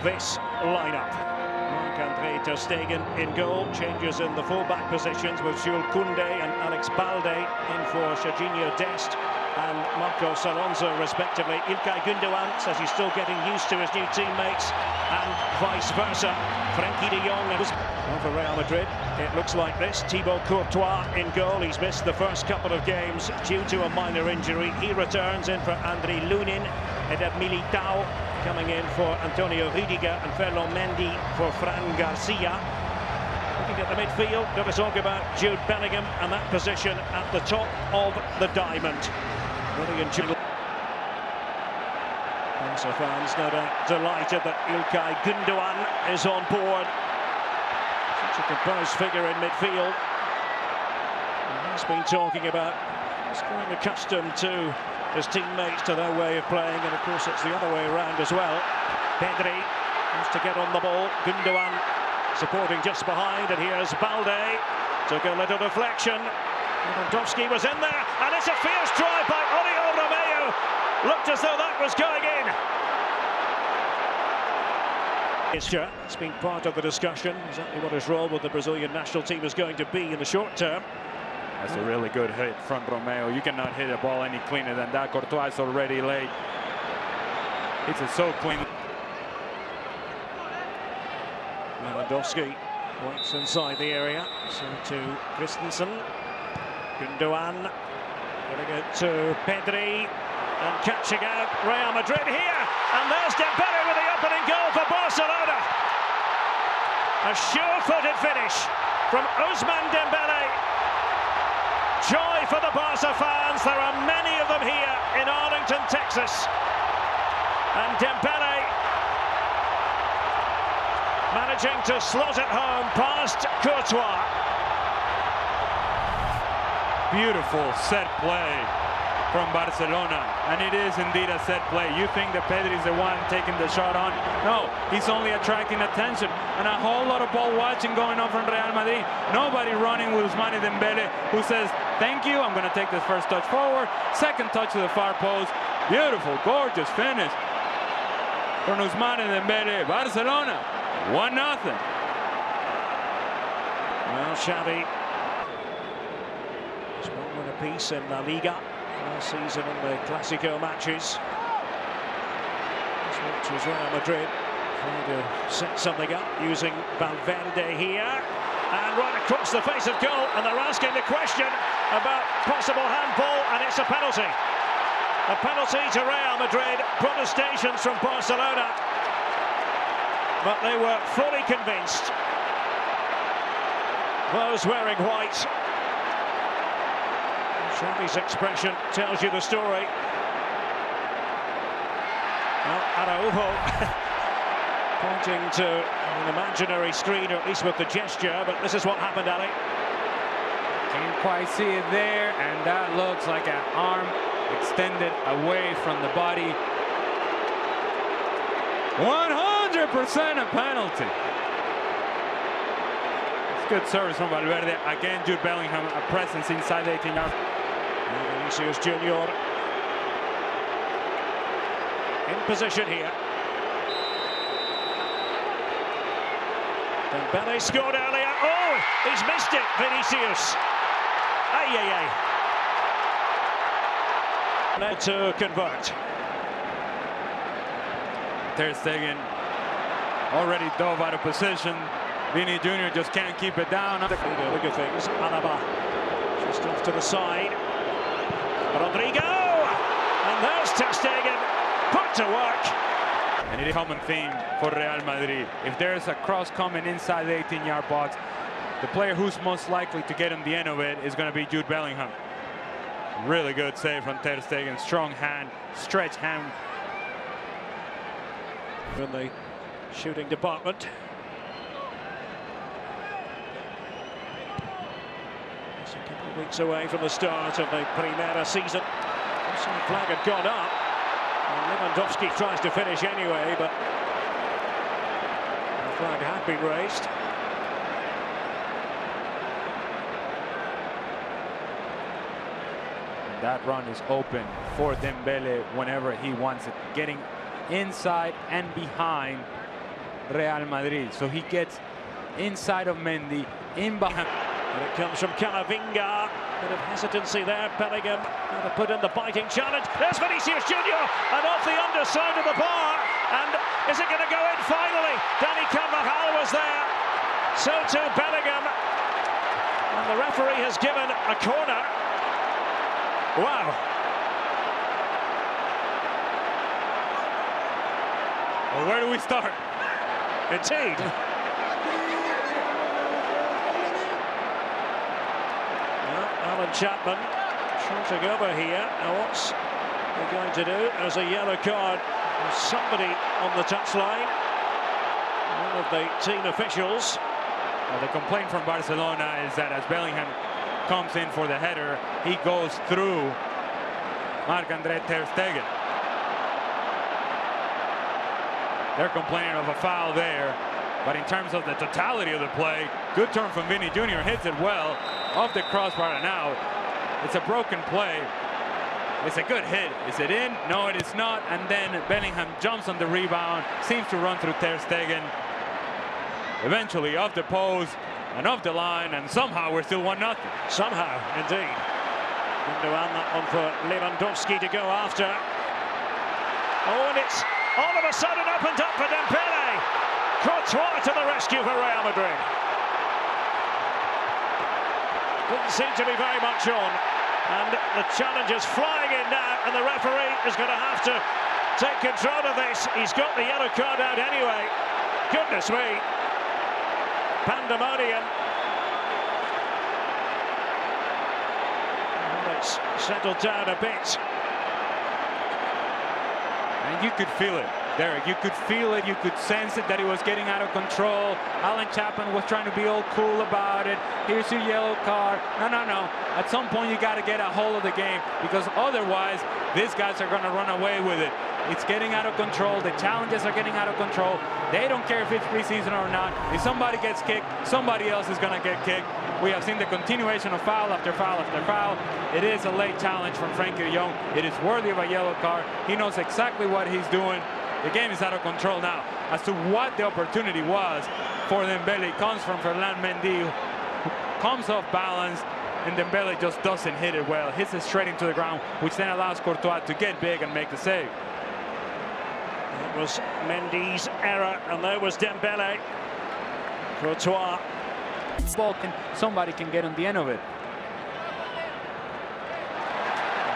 this lineup. Marc-Andre ter Stegen in goal, changes in the full-back positions with Jules Koundé and Alex Balde in for Serginho Dest and Marcos Alonso respectively. İlkay Gündoğan says he's still getting used to his new teammates and vice versa. Frenkie de Jong and for Real Madrid it looks like this. Thibaut Courtois in goal. He's missed the first couple of games due to a minor injury. He returns in for Andriy Lunin. Eder Militao coming in for Antonio Rüdiger and Ferland Mendy for Fran Garcia. Looking at the midfield, got to talk about Jude Bellingham and that position at the top of the diamond. Brilliant. Barca fans no doubt delighted that İlkay Gündoğan is on board. Such a composed figure in midfield. He's been talking about he's growing accustomed to his teammates, to their way of playing, and of course it's the other way around as well. Pedri wants to get on the ball. Gündoğan supporting just behind, and here's Balde. Took a little deflection. Lewandowski was in there, and it's a fierce drive by Oriol Romeu. Looked as though that was going in. It's been part of the discussion, exactly what his role with the Brazilian national team is going to be in the short term. That's a really good hit from Romeu. You cannot hit a ball any cleaner than that. Courtois is already late. It's so clean. Lewandowski waits inside the area. So to Christensen. Gündoğan getting it to Pedri and catching out Real Madrid here. And there's Dembele with the opening goal for Barcelona. A sure-footed finish from Ousmane Dembele. Joy for the Barca fans. There are many of them here in Arlington, Texas. And Dembele managing to slot it home past Courtois. Beautiful set play from Barcelona, and it is indeed a set play. You think that Pedri is the one taking the shot on? No, he's only attracting attention, and a whole lot of ball watching going on from Real Madrid. Nobody running with Ousmane Dembele, who says, thank you, I'm going to take this first touch forward, second touch to the far post. Beautiful, gorgeous finish from Ousmane Dembele. Barcelona, 1-0. Well, Xavi has one win apiece in La Liga last season in the Clásico matches. This watch was Real Madrid trying to set something up using Valverde here. And right across the face of goal, and they're asking the question about possible handball, and it's a penalty. A penalty to Real Madrid. Protestations from Barcelona, but they were fully convinced. Those wearing white. Xavi's expression tells you the story. Well, Araujo pointing to an imaginary screen, or at least with the gesture, but this is what happened, Ali. Can't quite see it there, and that looks like an arm extended away from the body. 100% a penalty. It's good service from Valverde. Again, Jude Bellingham, a presence inside the 18-yard. Vinicius Junior in position here. Dembele scored earlier. Oh, he's missed it, Vinicius. Ay, ay, ay. Now to convert. Ter Stegen already dove out of position. Vini Jr. just can't keep it down. Look at things. Alaba just off to the side. Rodrigo! And there's Ter Stegen put to work. And it is a common theme for Real Madrid. If there's a cross coming inside the 18-yard box, the player who's most likely to get on the end of it is going to be Jude Bellingham. Really good save from Ter Stegen. Strong hand, stretch hand. In the shooting department. It's a couple of weeks away from the start of the Primera season. The flag had gone up. And Lewandowski tries to finish anyway, but the flag had been raised. That run is open for Dembele whenever he wants it. Getting inside and behind Real Madrid. So he gets inside of Mendy, in behind. And it comes from Camavinga. Bit of hesitancy there. Bellingham had to put in the biting challenge. There's Vinicius Junior, and off the underside of the bar. And is it going to go in finally? Dani Carvajal was there. So too Bellingham. And the referee has given a corner. Wow. Well, where do we start? Indeed. Alan Chapman trotting over here. Now what's he going to do? There's a yellow card. There's somebody on the touchline. One of the team officials. Well, the complaint from Barcelona is that as Bellingham comes in for the header, he goes through Marc-Andre ter Stegen. They're complaining of a foul there, but in terms of the totality of the play, good turn from Vinny Jr. hits it well off the crossbar. Now it's a broken play. It's a good hit. Is it in? No, it is not. And then Bellingham jumps on the rebound, seems to run through ter Stegen. Eventually off the post and off the line, and somehow we're still 1-0. Somehow, indeed. Gundogan, that one for Lewandowski to go after. Oh, and it's all of a sudden opened up for Dembele. Courtois to the rescue for Real Madrid. Didn't seem to be very much on. And the challenge is flying in now, and the referee is going to have to take control of this. He's got the yellow card out anyway. Goodness me. Pandemonium. Well, it's settled down a bit. And you could feel it, Derek. You could feel it. You could sense it, that it was getting out of control. Alan Chapman was trying to be all cool about it. Here's your yellow card. No. At some point, you got to get a hold of the game, because otherwise, these guys are going to run away with it. It's getting out of control. The challenges are getting out of control. They don't care if it's preseason or not. If somebody gets kicked, somebody else is going to get kicked. We have seen the continuation of foul after foul after foul. It is a late challenge from Frenkie de Jong. It is worthy of a yellow card. He knows exactly what he's doing. The game is out of control now. As to what the opportunity was for Dembele, it comes from Ferland Mendy, who comes off balance, and Dembele just doesn't hit it well. Hits it straight into the ground, which then allows Courtois to get big and make the save. It was Mendy's error, and there was Dembele. Courtois. Somebody can get on the end of it.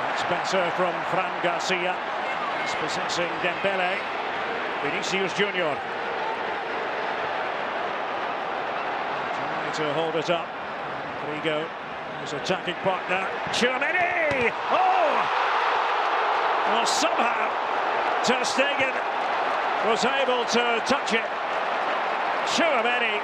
That's better from Fran Garcia. He's possessing Dembele. Vinicius Junior. Trying to hold it up. Rodrigo, his attacking partner. Tchouaméni! Oh! Well, somehow ter Stegen was able to touch it. Tchouaméni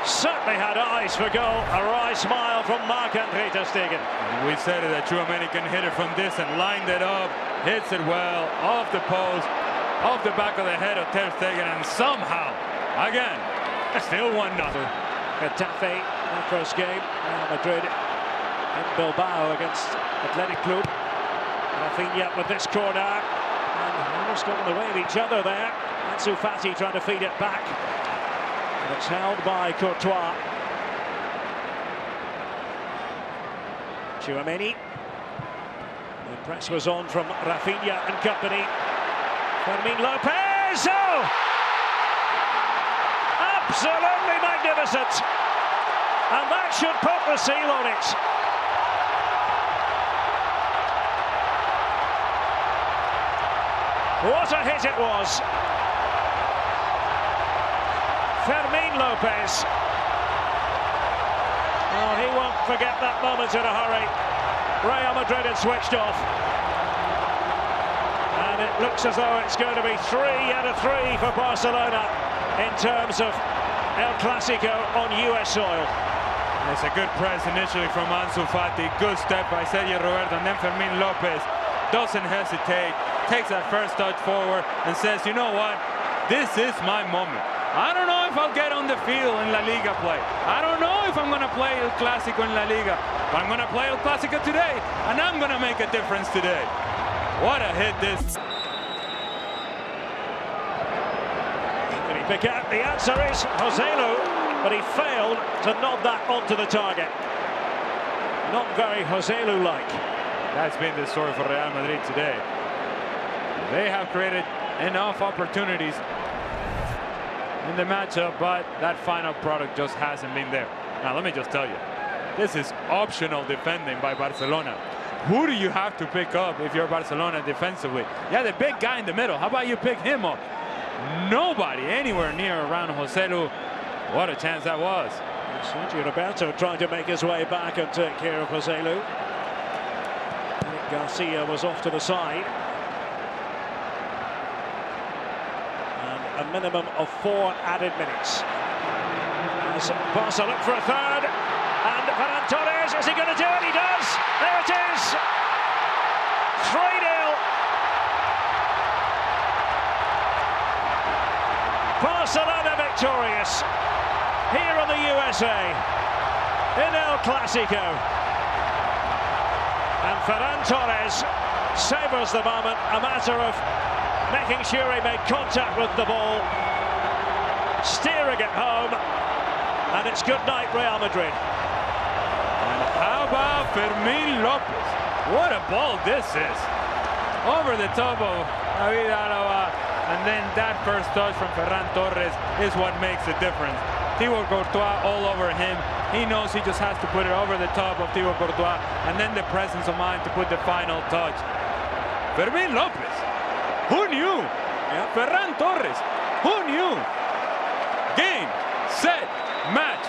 certainly had eyes for goal. A wry smile from Marc-Andre ter Stegen. We said it, that Tchouaméni can hit it from distance. Lined it up, hits it well, off the post, off the back of the head of ter Stegen, and somehow, again, still 1-0. Getafe, their first game. Real Madrid in Bilbao against Athletic Club. Rafinha with this corner. And almost got in the way of each other there. Ansu Fati trying to feed it back. And it's held by Courtois. Tchouaméni. The press was on from Rafinha and company. Fermin Lopez! Oh! Absolutely magnificent! And that should put the seal on it. What a hit it was. Fermin Lopez. Oh, he won't forget that moment in a hurry. Real Madrid had switched off. And it looks as though it's going to be 3 out of 3 for Barcelona in terms of El Clasico on US soil. It's a good press initially from Ansu Fati. Good step by Sergio Roberto, and then Fermin Lopez doesn't hesitate. Takes that first touch forward and says, you know what, this is my moment. I don't know if I'll get on the field in La Liga play. I don't know if I'm going to play El Clásico in La Liga, but I'm going to play El Clásico today, and I'm going to make a difference today. What a hit this. pick out? The answer is Joselu, but he failed to nod that onto the target. Not very Joselu-like. That's been the story for Real Madrid today. They have created enough opportunities in the matchup, but that final product just hasn't been there. Now, let me just tell you, this is optional defending by Barcelona. Who do you have to pick up if you're Barcelona defensively? Yeah, the big guy in the middle. How about you pick him up? Nobody anywhere near around Joselu. What a chance that was. Sergio Roberto trying to make his way back and take care of Joselu. Eric Garcia was off to the side. And a minimum of 4 added minutes. As Barca look for a third. And Ferran Torres, is he going to do it? He does! There it is! 3-0. Barcelona victorious here in the USA in El Clasico. And Ferran Torres savours the moment, a matter of making sure he made contact with the ball, steering it home, and it's good night Real Madrid. And how about Fermín López? What a ball this is. Over the top of David Alaba, and then that first touch from Ferran Torres is what makes the difference. Thibaut Courtois all over him. He knows he just has to put it over the top of Thibaut Courtois, and then the presence of mind to put the final touch. Fermín López, who knew? Ferran Torres, who knew? Game, set, match.